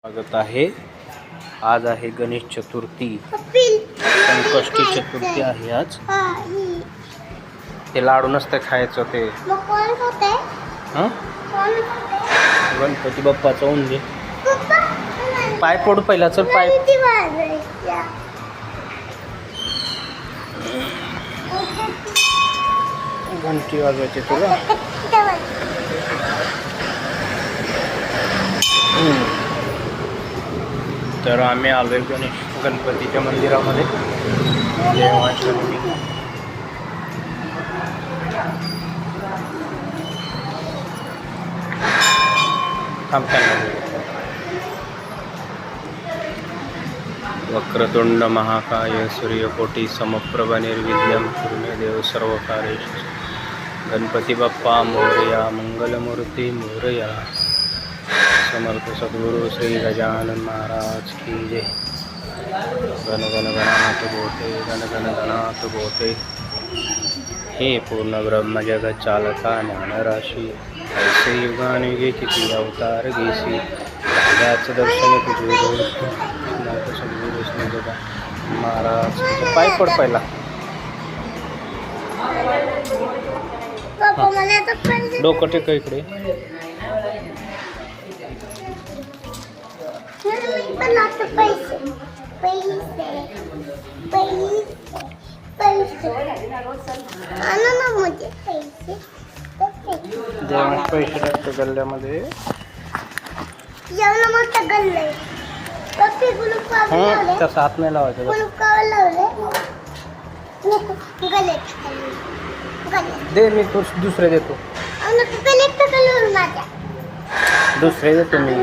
स्वागत आहे. आज आहे गणेश चतुर्थी, संकष्टी चतुर्थी आहे आज. ते लाडू नसतं खायचं ते. गणपती बाप्पाचं उंदी पाय पडू पहिला. चल पाय. घंटी वाजवायची तुला. तर आम्ही आलोय गणपतीच्या मंदिरामध्ये. वक्रतुंड महाकाय सूर्यकोटी समप्रभ निर्विघ्नं कुरु मे देव सर्वकार्येषु. गणपती बाप्पा मोरया. मंगलमूर्ती मोरया. समर्थ सद्गुरु श्री गजानन महाराज की जय. गण गण गणात बोते गण गण गणात बोते. हे पूर्ण ब्रह्म जगत चालका ज्ञानराशी. ऐसे युगानुगे किती अवतार घेसी. त्याच दर्शन तुझे सद्गुरु श्री गजानन महाराज. पाय पड पहिला. डोकं टेक इकडे. पैसे टाकतो गल्ल्यामध्ये. तसं हात नाही लावायचं. दे मी तो दुसरे देतो. दुसरे देतो मी.